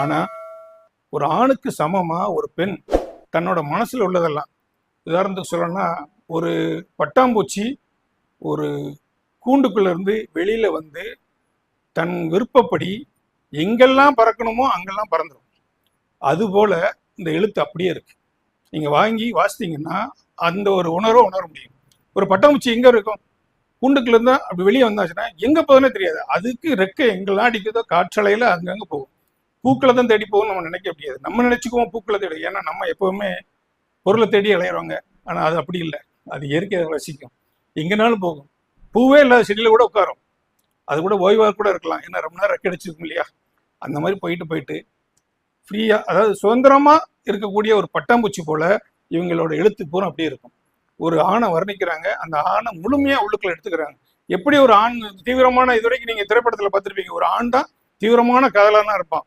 ஆனா ஒரு ஆணுக்கு சமமா ஒரு பெண் தன்னோட மனசுல உள்ளதெல்லாம், உதாரணத்துக்கு சொல்லணும்னா, ஒரு பட்டாம்பூச்சி ஒரு கூண்டுக்குள்ள இருந்து வெளியில வந்து தன் விருப்பப்படி எங்கெல்லாம் பறக்கணுமோ அங்கெல்லாம் பறந்துடும். அதுபோல இந்த எழுத்து அப்படியே இருக்கு. நீங்க வாங்கி வாசித்தீங்கன்னா அந்த ஒரு உணர்வை உணர முடியும். ஒரு பட்டாம்பூச்சி எங்க இருக்கும்? கூண்டுக்குள்ள இருந்தா அப்படி வெளியே வந்தாச்சுன்னா எங்க போகுதுன்னே தெரியாது. அதுக்கு ரெக்கை எங்கெல்லாம் அடிக்குதோ காற்றலையில அங்கங்க போகும். பூக்களை தான் தேடி போகும் நம்ம நினைக்க முடியாது. நம்ம நினைச்சுக்குவோம் பூக்களை தேடி, ஏன்னா நம்ம எப்பவுமே பொருளை தேடி அலையிறவங்க. ஆனா அது அப்படி இல்லை. அது இயற்கையை ரசிக்கும், எங்கனாலும் போகும். பூவே இல்லாத செடியில கூட உட்காரும். அது கூட ஓய்வாக கூட இருக்கலாம், ஏன்னா ரொம்ப நேரம் ரெக்கை அடிச்சிருக்கும் இல்லையா. அந்த மாதிரி போயிட்டு போயிட்டு ஃப்ரீயா, அதாவது சுதந்திரமா இருக்கக்கூடிய ஒரு பட்டாம்பூச்சி போல இவங்களோட எழுத்து பூரா அப்படியே இருக்கும். ஒரு ஆணை வர்ணிக்கிறாங்க, அந்த ஆணை முழுமையா உள்ளுக்குள்ள எடுத்துக்கிறாங்க. எப்படி ஒரு ஆண் தீவிரமான, இது வரைக்கும் நீங்க திரைப்படத்துல பார்த்திருப்பீங்க, ஒரு ஆண் தான் தீவிரமான காதலானா இருப்பான்.